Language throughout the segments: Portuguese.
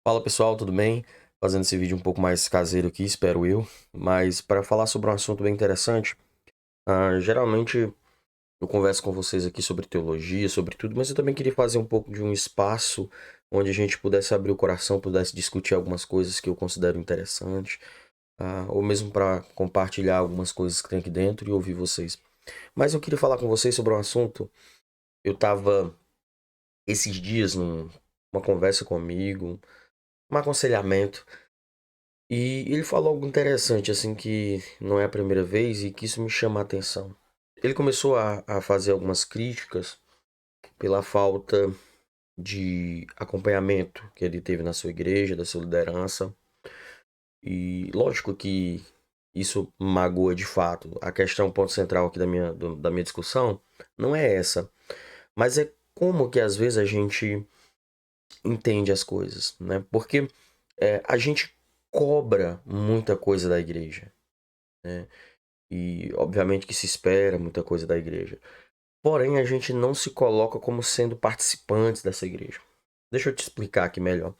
Fala pessoal, tudo bem? Fazendo esse vídeo um pouco mais caseiro aqui, espero eu. Mas para falar sobre um assunto bem interessante, geralmente eu converso com vocês aqui sobre teologia, sobre tudo, mas eu também queria fazer um pouco de um espaço onde a gente pudesse abrir o coração, pudesse discutir algumas coisas que eu considero interessantes, ou mesmo para compartilhar algumas coisas que tem aqui dentro e ouvir vocês. Mas eu queria falar com vocês sobre um assunto. Eu estava esses dias numa conversa comigo, um aconselhamento. E ele falou algo interessante, assim, que não é a primeira vez e que isso me chama a atenção. Ele começou a fazer algumas críticas pela falta de acompanhamento que ele teve na sua igreja, da sua liderança. E lógico que isso magoa de fato. A questão, ponto central aqui da minha discussão, não é essa. Mas é como que às vezes a gente entende as coisas, né? Porque a gente cobra muita coisa da igreja, né? E obviamente que se espera muita coisa da igreja. Porém, a gente não se coloca como sendo participantes dessa igreja. Deixa eu te explicar aqui melhor.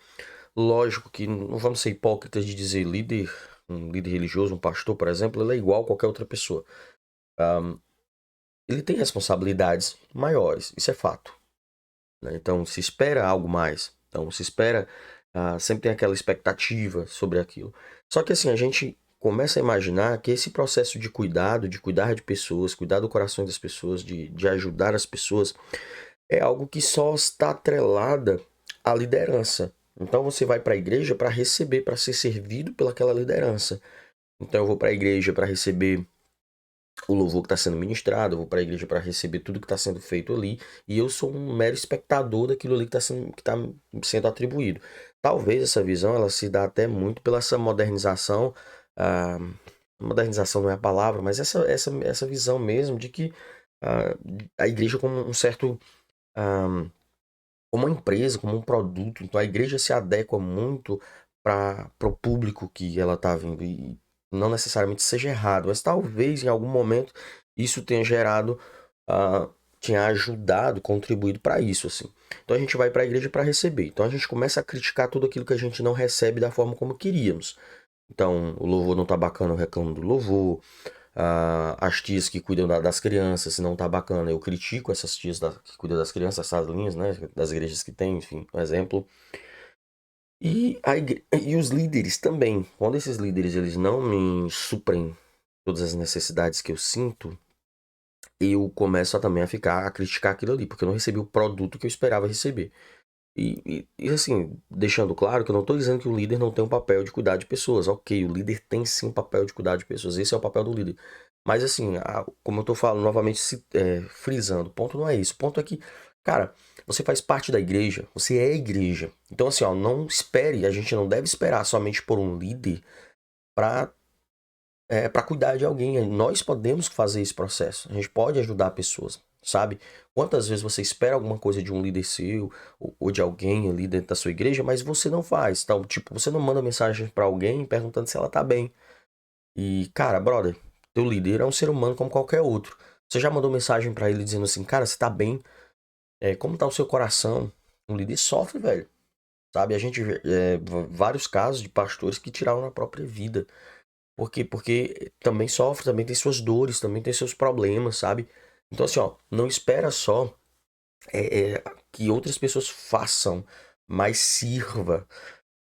Lógico que não vamos ser hipócritas de dizer líder, um líder religioso, um pastor, por exemplo, ele é igual a qualquer outra pessoa. Ele tem responsabilidades maiores, isso é fato, né? Então se espera algo mais. Então se espera, sempre tem aquela expectativa sobre aquilo. Só que assim, a gente começa a imaginar que esse processo de cuidado, de cuidar de pessoas, cuidar do coração das pessoas, de ajudar as pessoas, é algo que só está atrelada à liderança. Então você vai para a igreja para receber, para ser servido pelaquela liderança. Então eu vou para a igreja para receber o louvor que está sendo ministrado, eu vou para a igreja para receber tudo que está sendo feito ali, e eu sou um mero espectador daquilo ali que tá sendo atribuído. Talvez essa visão ela se dá até muito pela essa modernização, ah, modernização não é a palavra, mas essa visão mesmo de que ah, a igreja como um certo, ah, como uma empresa, como um produto, então a igreja se adequa muito para o público que ela está vindo, e não necessariamente seja errado, mas talvez em algum momento isso tenha gerado, ah, tenha ajudado, contribuído para isso, assim. Então a gente vai para a igreja para receber, então a gente começa a criticar tudo aquilo que a gente não recebe da forma como queríamos. Então o louvor não tá bacana, eu reclamo do louvor. As tias que cuidam das crianças, se não tá bacana, eu critico essas tias que cuidam das crianças, essas linhas, né, das igrejas que tem, enfim, um exemplo. E os líderes também, quando esses líderes eles não me suprem todas as necessidades que eu sinto, eu começo também a ficar, a criticar aquilo ali, porque eu não recebi o produto que eu esperava receber. E assim, deixando claro que eu não estou dizendo que o líder não tem um papel de cuidar de pessoas. Ok, o líder tem sim um papel de cuidar de pessoas. Esse é o papel do líder. Mas assim, como eu estou falando novamente, frisando, o ponto não é isso. O ponto é que, cara, você faz parte da igreja, você é a igreja. Então assim, ó, não espere, a gente não deve esperar somente por um líder para para cuidar de alguém. Nós podemos fazer esse processo. A gente pode ajudar pessoas, sabe? Quantas vezes você espera alguma coisa de um líder seu ou de alguém ali dentro da sua igreja, mas você não faz. Então, tipo, você não manda mensagem para alguém perguntando se ela tá bem. E, cara, brother, teu líder é um ser humano como qualquer outro. Você já mandou mensagem para ele dizendo assim, cara, você tá bem? Como tá o seu coração? O líder sofre, velho. Sabe? A gente vê vários casos de pastores que tiraram na própria vida. Por quê? Porque também sofre, também tem suas dores, também tem seus problemas, sabe? Então, assim, ó, não espera só que outras pessoas façam, mas sirva.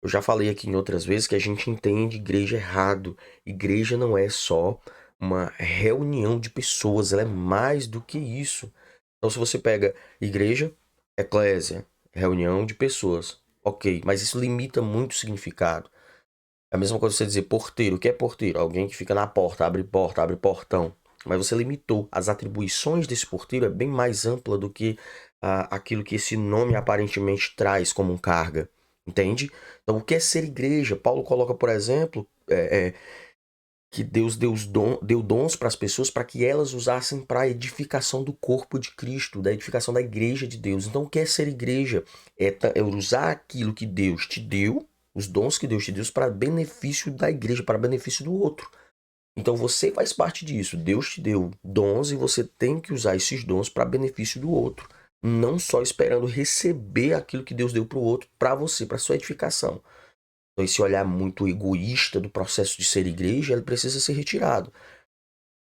Eu já falei aqui em outras vezes que a gente entende igreja errado. Igreja não é só uma reunião de pessoas, ela é mais do que isso. Então, se você pega igreja, eclésia, reunião de pessoas, ok, mas isso limita muito o significado. É a mesma coisa você dizer porteiro. O que é porteiro? Alguém que fica na porta, abre portão. Mas você limitou. As atribuições desse porteiro é bem mais ampla do que aquilo que esse nome aparentemente traz como um carga. Entende? Então, o que é ser igreja? Paulo coloca, por exemplo, que Deus deu dons para as pessoas para que elas usassem para a edificação do corpo de Cristo, da edificação da igreja de Deus. Então, o que é ser igreja? É usar aquilo que Deus te deu, os dons que Deus te deu, para benefício da igreja, para benefício do outro. Então, você faz parte disso. Deus te deu dons e você tem que usar esses dons para benefício do outro. não só esperando receber aquilo que Deus deu para o outro, para você, para sua edificação. Então, esse olhar muito egoísta do processo de ser igreja, ele precisa ser retirado.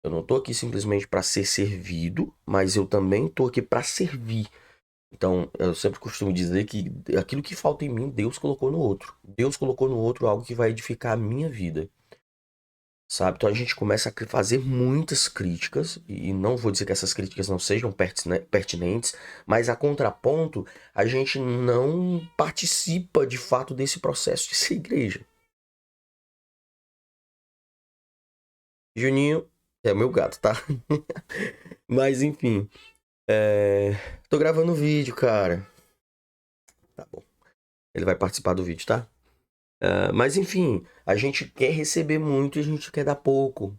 Eu não estou aqui simplesmente para ser servido, mas eu também estou aqui para servir. Então, eu sempre costumo dizer que aquilo que falta em mim, Deus colocou no outro. Deus colocou no outro algo que vai edificar a minha vida. Sabe? Então a gente começa a fazer muitas críticas, e não vou dizer que essas críticas não sejam pertinentes, mas a contraponto, a gente não participa de fato desse processo de ser igreja. Juninho é o meu gato, tá? Mas enfim, tô gravando vídeo, cara. Tá bom. Ele vai participar do vídeo, tá? Mas enfim, a gente quer receber muito e a gente quer dar pouco.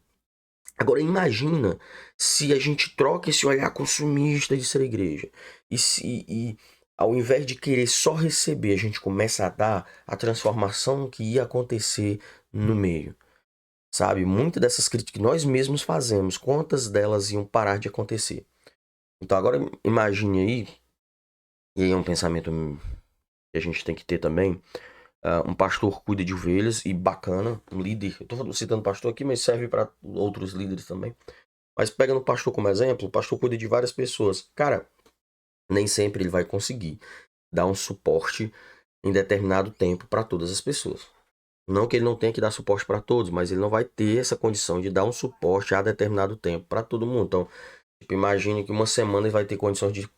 Agora imagina se a gente troca esse olhar consumista de ser igreja. E ao invés de querer só receber, a gente começa a dar a transformação que ia acontecer no meio. Sabe? Muitas dessas críticas que nós mesmos fazemos, quantas delas iam parar de acontecer? Então agora imagine aí, e aí é um pensamento que a gente tem que ter também. Um pastor cuida de ovelhas e bacana, um líder. Eu tô citando pastor aqui, mas serve para outros líderes também. Mas pega no pastor como exemplo, o pastor cuida de várias pessoas. Cara, nem sempre ele vai conseguir dar um suporte em determinado tempo para todas as pessoas. Não que ele não tenha que dar suporte para todos, mas ele não vai ter essa condição de dar um suporte a determinado tempo para todo mundo. Então, tipo, imagine que uma semana ele vai ter condições de,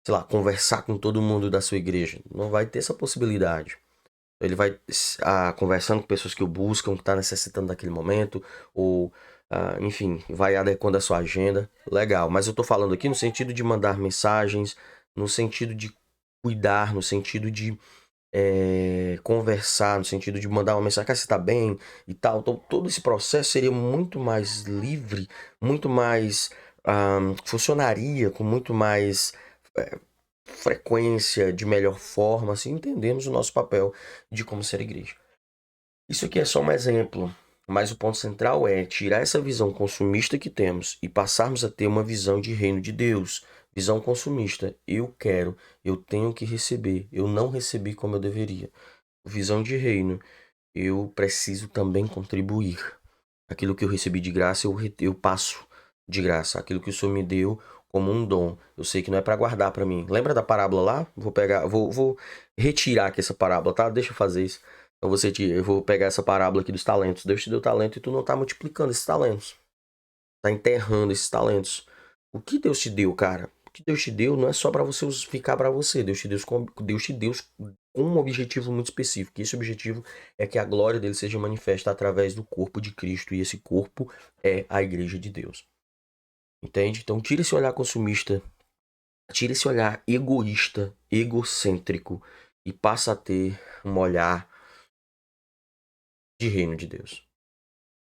sei lá, conversar com todo mundo da sua igreja. Não vai ter essa possibilidade. Ele vai conversando com pessoas que o buscam, que está necessitando daquele momento, ou, enfim, vai adequando a sua agenda. Legal, mas eu estou falando aqui no sentido de mandar mensagens, no sentido de cuidar, no sentido de conversar, no sentido de mandar uma mensagem, que você está bem e tal. Então, todo esse processo seria muito mais livre, muito mais. Funcionaria com muito mais frequência, de melhor forma, assim entendemos o nosso papel de como ser igreja. Isso aqui é só um exemplo, mas o ponto central é tirar essa visão consumista que temos e passarmos a ter uma visão de reino de Deus. Visão consumista. Eu quero, eu tenho que receber, eu não recebi como eu deveria. Visão de reino. Eu preciso também contribuir. Aquilo que eu recebi de graça, eu passo de graça. Aquilo que o Senhor me deu como um dom. Eu sei que não é para guardar para mim. Lembra da parábola lá? Vou retirar aqui essa parábola, tá? Deixa eu fazer isso. Então eu vou pegar essa parábola aqui dos talentos. Deus te deu talento e tu não tá multiplicando esses talentos. Tá enterrando esses talentos. O que Deus te deu, cara? O que Deus te deu não é só para você ficar para você. Deus te deu com um objetivo muito específico. E esse objetivo é que a glória dele seja manifesta através do corpo de Cristo. E esse corpo é a igreja de Deus. Entende? Então tira esse olhar consumista, tira esse olhar egoísta, egocêntrico e passa a ter um olhar de reino de Deus.